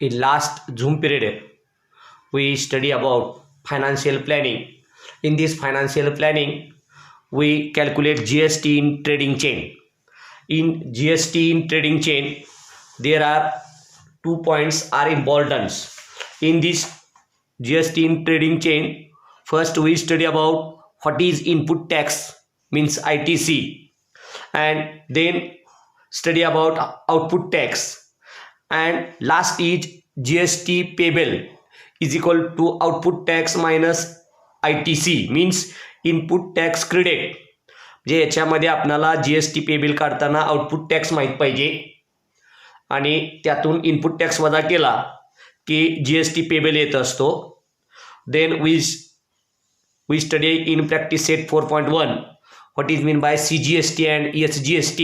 In last Zoom period, we study about financial planning. In this financial planning, we calculate GST in trading chain. In GST in trading chain, there are 2 points are important. In this GST in trading chain, first we study about what is input tax, means ITC, and then study about output tax, and last is GST payable is equal to output tax minus ITC, means input tax credit. जे याच्यामध्ये आपल्याला GST payable काढताना output tax माहीत पाहिजे आणि त्यातून input tax वजा केला की GST पेबल येत असतो. Then we study in practice set 4.1 what is mean by CGST and SGST.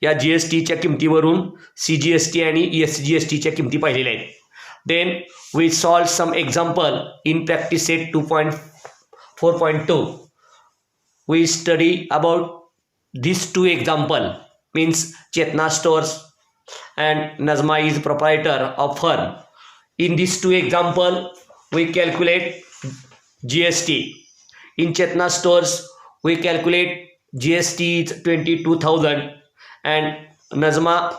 या GSTच्या किमतीवरून CGST आणि SGSTच्या किमती पाहिलेल्या आहेत. Then we solve some example in practice set 2.4.2. we study about these two example, means Chetna stores and Nazma is proprietor of firm. In these two example we calculate GST. In Chetna stores we calculate GST is 22,000 and Nazma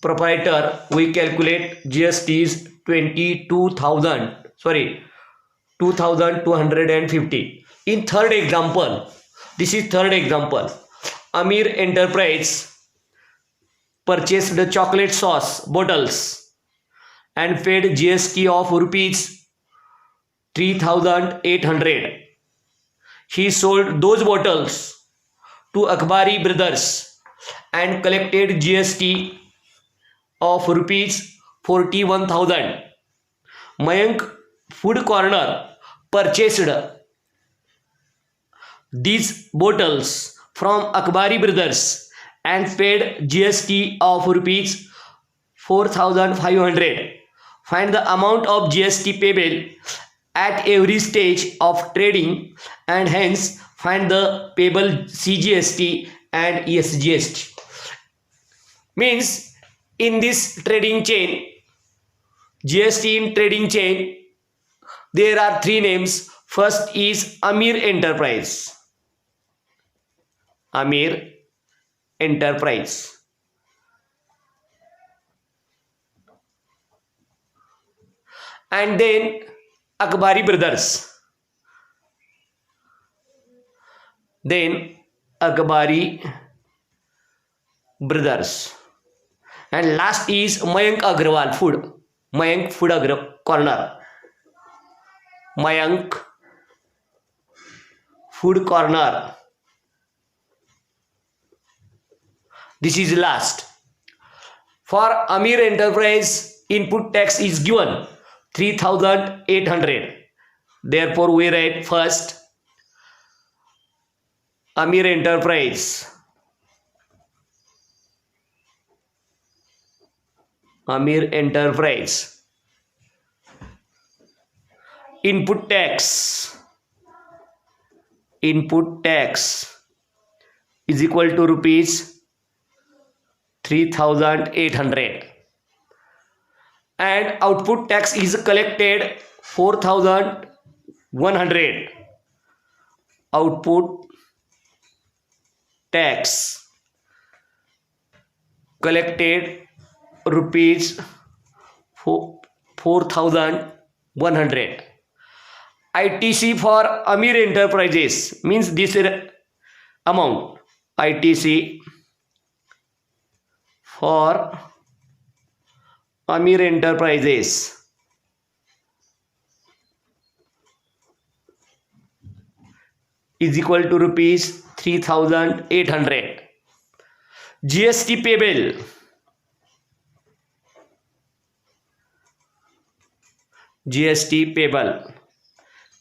proprietor we calculate GST is 2,250. In third example, this is third example, Amir Enterprise purchased chocolate sauce bottles and paid GST of rupees 3,800. He sold those bottles to Akbari Brothers and collected GST of rupees 41,000. Mayank Food Corner purchased these bottles from Akbari Brothers and paid GST of rupees 4,500. Find the amount of GST payable at every stage of trading and hence find the payable CGST and SGST. Means in this trading chain, GST in trading chain, there are three names. First is Amir Enterprise. Amir Enterprise. And then Akbari Brothers. Then Akbari Brothers. And last is Mayank Agrawal Food. Mayank Food Corner. Mayank Food Corner. This is last. For Amir Enterprise, input tax is given 3,800. Therefore, we write first Amir Enterprise. Amir Enterprise. Input tax. Input tax is equal to rupees 3,800 and output tax is collected 4,100. Output tax collected rupees 4,100. ITC for Amir Enterprises means this amount. ITC for Amir Enterprises is equal to rupees 3,800. GST payable. GST payable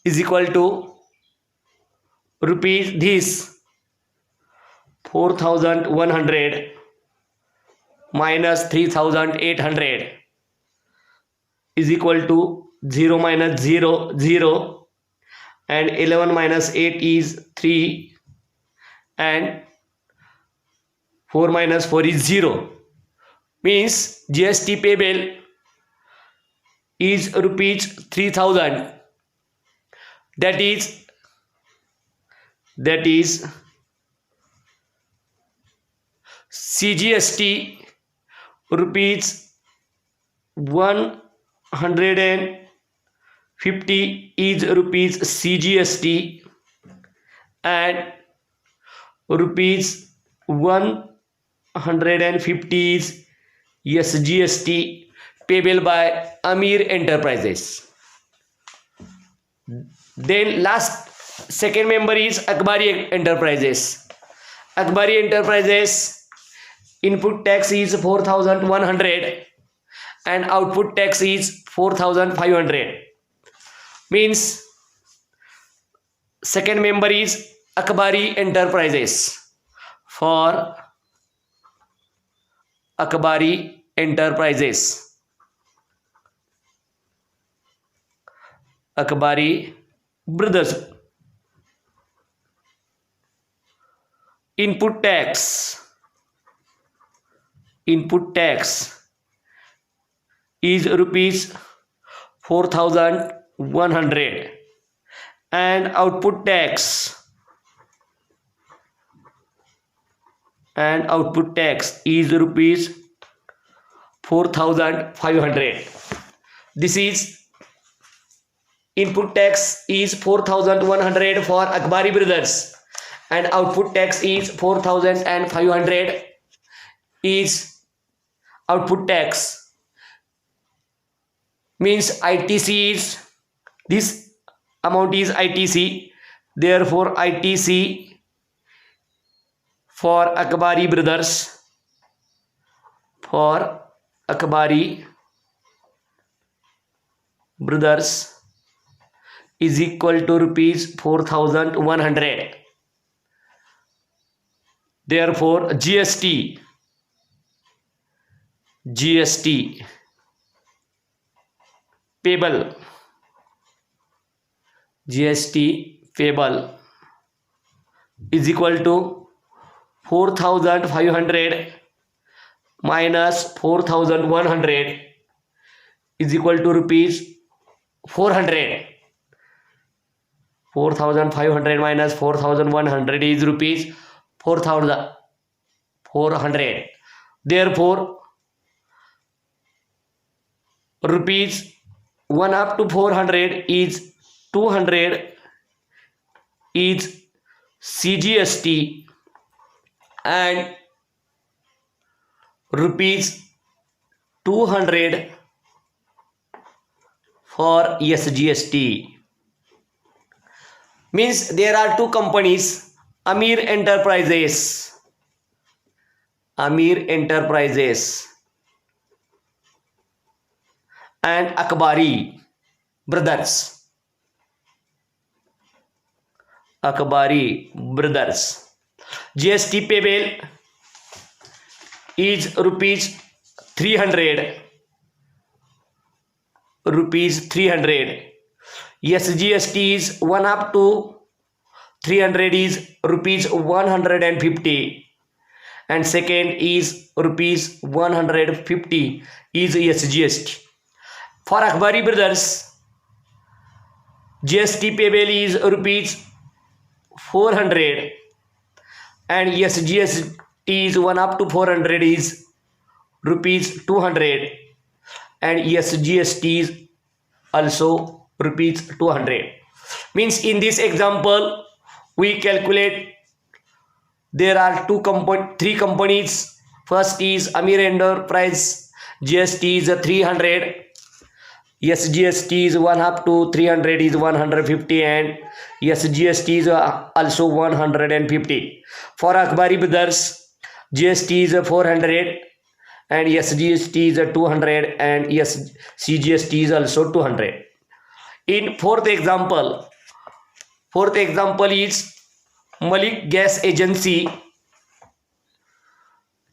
is equal to rupees this 4,100 minus 3,800 is equal to 0 minus 0 0 and 11 minus 8 is 3 and 4 minus 4 is 0, means GST payable is rupees 3000, that is CGST rupees 150 is rupees CGST and rupees 150 is SGST payable by Amir Enterprises. Then last second member is Akbari Enterprises. Akbari Enterprises input tax is 4100 and output tax is 4500. Means second member is Akbari Enterprises. For Akbari Enterprises, Akbari Brothers, input tax is rupees 4100 and output tax is rupees 4500. This is input tax is 4100 for Akbari Brothers and output tax is 4500 is output tax. Means ITC is, this amount is ITC, therefore ITC for Akbari Brothers, is equal to rupees 4100. Therefore GST payable is equal to 4500 minus 4100 is equal to rupees 400. 4500 minus 4100 is rupees 4400. Therefore rupees 1 up to 400 is 200 is CGST and rupees 200 for SGST. Means there are two companies, Amir Enterprises and Akbari Brothers. GST payable is rupees 300. SGST is 1 up to 300 is rupees 150 and second is rupees 150 is SGST. For Akbari Brothers, GST payable is rupees 400 and SGST is 1 up to 400 is rupees 200 and SGST is also rupees 200. Means in this example we calculate there are three companies. First is Amir Enterprise, GST is 300, SGST is 1 up to 300 is 150 and SGST is also 150. For Akbari Brothers, GST is 400 and SGST is 200 and CGST is also 200. In fourth example is Malik Gas Agency,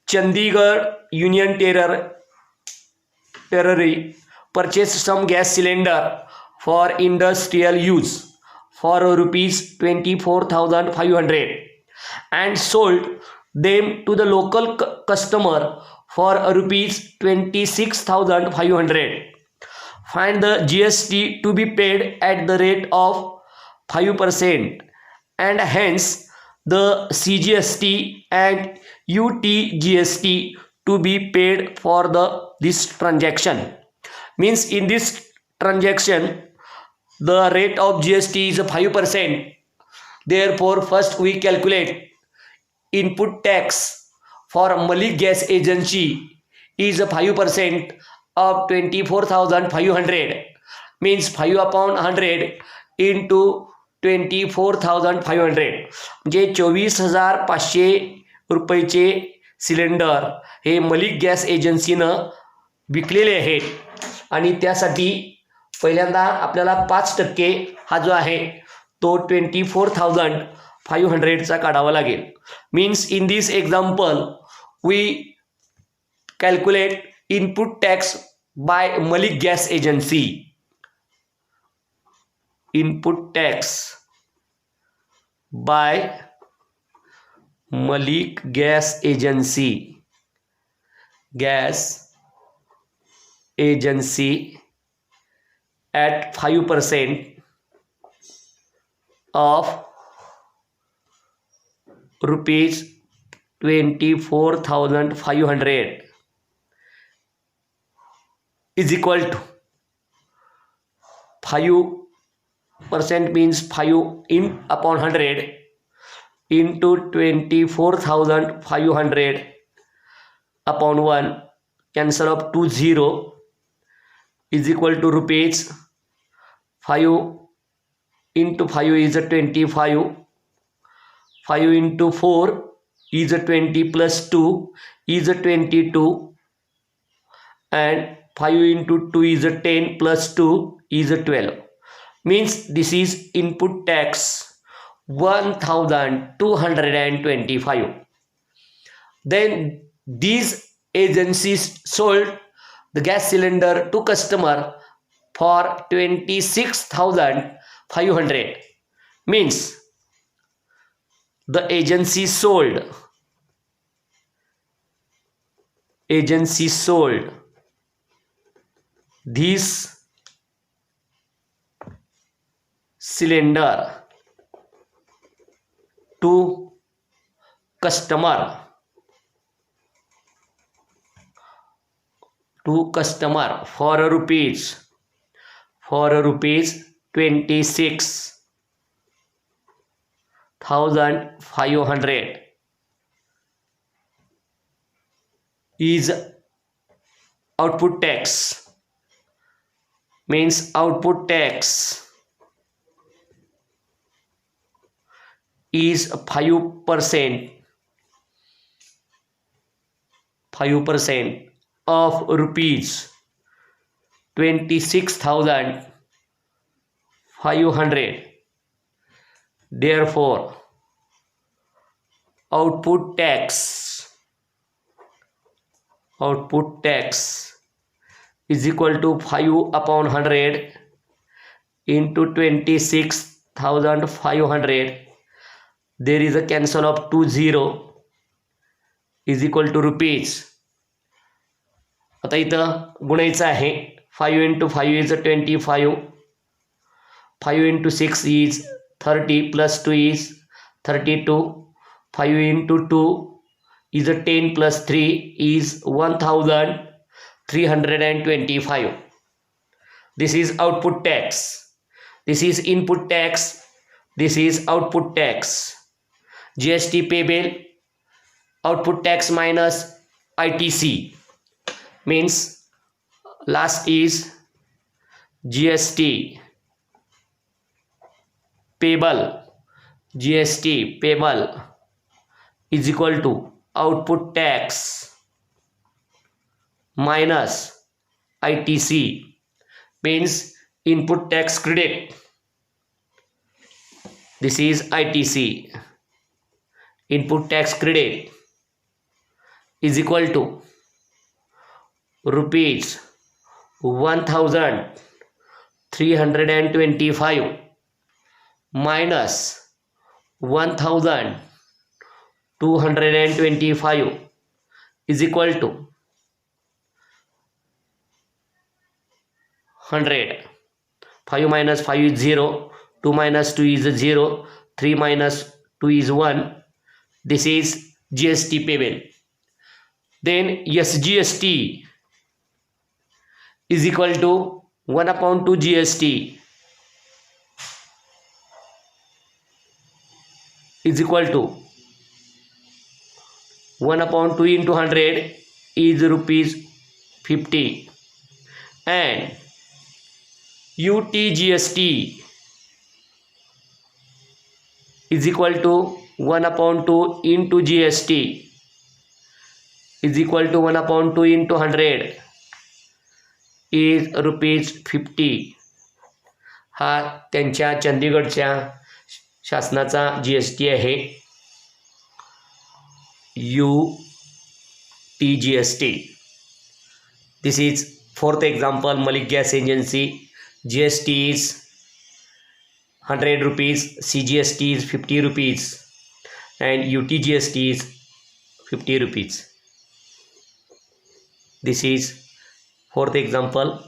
Chandigarh Union Territory purchased some gas cylinder for industrial use for rupees 24,500 and sold them to the local customer for rupees 26,500. Find the GST to be paid at the rate of 5% and hence the CGST and UTGST to be paid for this transaction. Means in this transaction the rate of GST is 5%. Therefore first we calculate input tax for Malik Gas Agency is 5% of 24,500, means 5 upon 100 into 24,500 म्हणजे 24,500 रुपयेचे cylinder हे Malik gas एजन्सीनं विकलेले आहेत आणि त्यासाठी पहिल्यांदा आपल्याला 5% हा जो आहे तो 24,500चा काढावा लागेल. Means in this example we calculate input tax by Malik Gas Agency. Input tax by Malik Gas Agency. Gas Agency at 5% of rupees 24,500 is equal to 5% means 5 in upon 100 into 24,500 upon 1, cancel up 2 0 is equal to rupees 5 into 5 is a 25, 5 into 4 is a 20 plus 2 is a 22 and 5 into 2 is a 10 plus 2 is a 12. Means this is input tax 1,225. Then these agencies sold the gas cylinder to customer for 26,500. Means the agency sold this cylinder to customer for rupees 26,500 is output tax. Means output tax is 5% of rupees 26,500. Therefore output tax is equal to 5 upon 100 into 26,500. There is a cancel of 2 0 is equal to rupees. आता इथं गुणायचं आहे. 5 into 5 is a 25, 5 into 6 is 30 plus 2 is 32, 5 into 2 is a 10 plus 3 is 1,325. This is output tax. This is input tax. This is output tax. GST payable, output tax minus ITC. Means last is GST payable. GST payable is equal to output tax minus ITC. Means input tax credit. This is ITC. Input tax credit is equal to rupees 1,325 minus 1,225 is equal to 100. 5 minus 5 is 0. 2 minus 2 is 0. 3 minus 2 is 1. This is GST payable. Then SGST is equal to 1 upon 2 GST is equal to 1 upon 2 into 100 is rupees 50, and UTGST is equal to 1 upon 2 into GST is equal to 1 upon 2 into 100 is rupees 50. हा त्यांच्या चंदीगडच्या शासनाचा GST आहे, UTGST. This is fourth example, Malik Gas Agency. GST is 100 rupees, CGST is 50 rupees, and UTGST is 50 rupees. This is fourth example.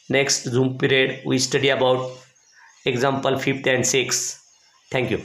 Next Zoom period we study about example 5th and 6th. Thank you.